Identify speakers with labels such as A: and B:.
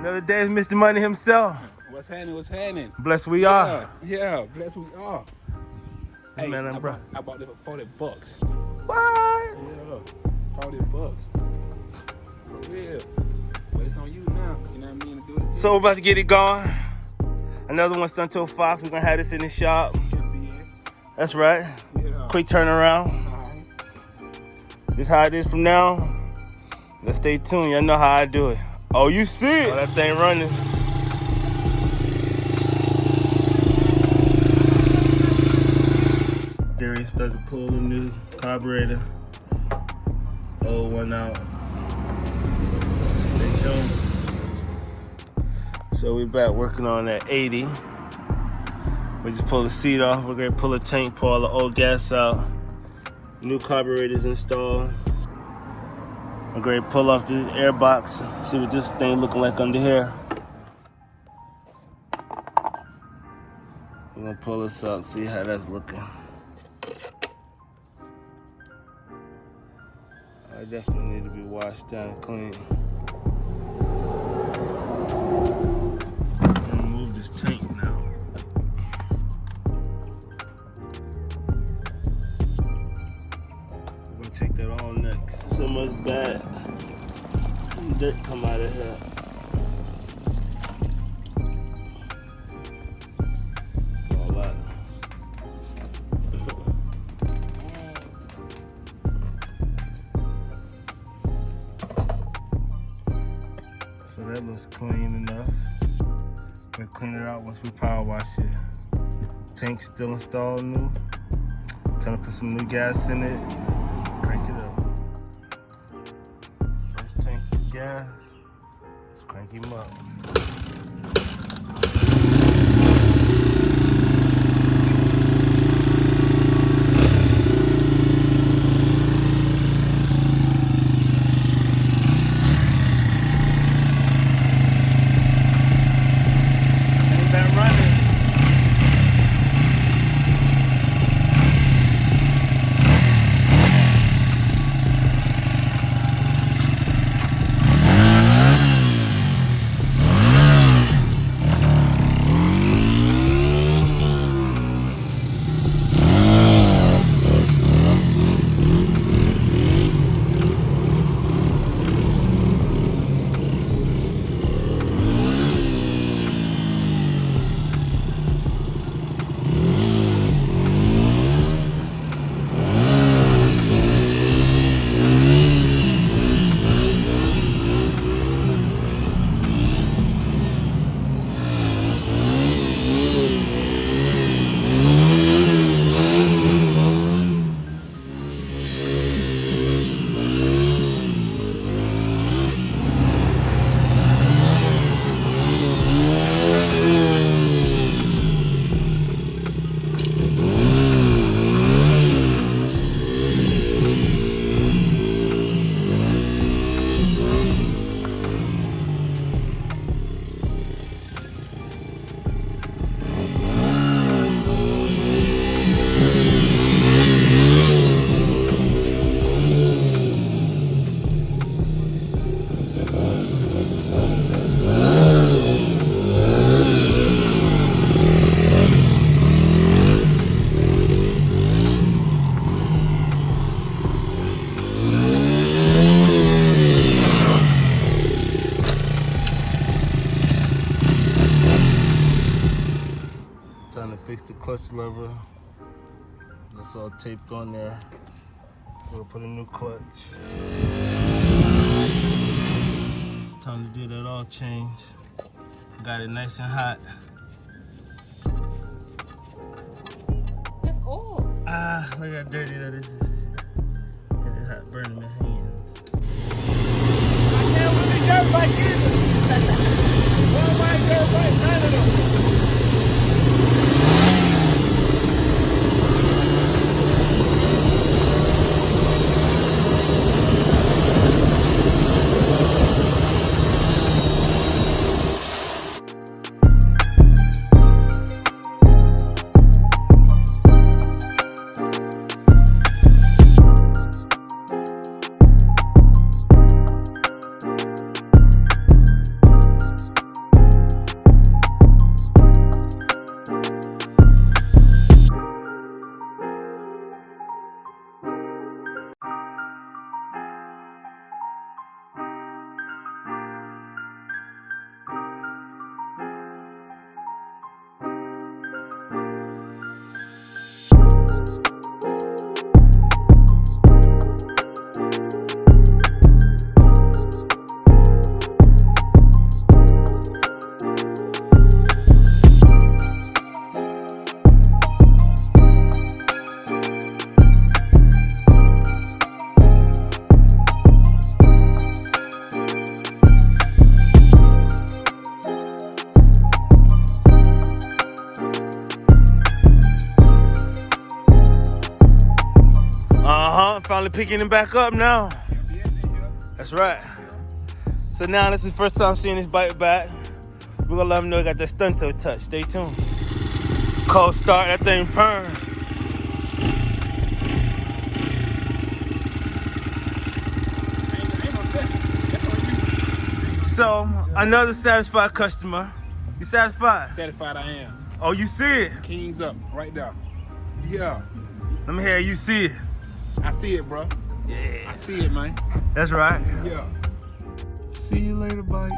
A: Another day is Mr. Money himself.
B: What's happening? What's happening?
A: Blessed we are.
B: Yeah, blessed we are. Hey,
A: Man,
B: I
A: bro.
B: bought this for $40.
A: What?
B: Yeah, $40. For real. But it's on you now. You know what I mean? To do it.
A: So we're about to get it going. Another one stunt till Fox. We're gonna have this in the shop. That's right.
B: Yeah.
A: Quick turnaround. This how it is from now. Let's stay tuned. Y'all know how I do it. Oh, you see it? Oh, that thing running. Darius started to pull the new carburetor. Old one out. Stay tuned. So we're back working on that 80. We just pull the seat off. We're gonna pull the tank, pull all the old gas out. New carburetors installed. I'm gonna pull off this air box. See what this thing looking like under here. We're gonna pull this out, see how that's looking. I definitely need to be washed down clean. I'm gonna move this tank now. We're gonna take that all next. So much bad dirt come out of here. All that. So that looks clean enough. We'll clean it out once we power wash it. Tank's still installed new. Trying to put some new gas in it. Crank it up. First tank of gas. Let's crank him up. Time to fix the clutch lever. That's all taped on there. We'll put a new clutch. Time to do that oil change. Got it nice and hot.
C: It's oil.
A: Look how dirty that is. It's hot, burning my hands.
B: I can't really dirt bike either. One my dirt bike, none of them.
A: picking him back up now. That's right. So now this is the first time seeing this bike back. We're gonna let him know he got that stunto touch. Stay tuned. Cold start, that thing purring. So, another satisfied customer. You satisfied?
B: Satisfied I am.
A: Oh, you see it?
B: Kings up, right there. Yeah.
A: Let me hear you see it.
B: I see it, bro.
A: Yeah.
B: I see it, man.
A: That's right.
B: Yeah.
A: See you later, bike.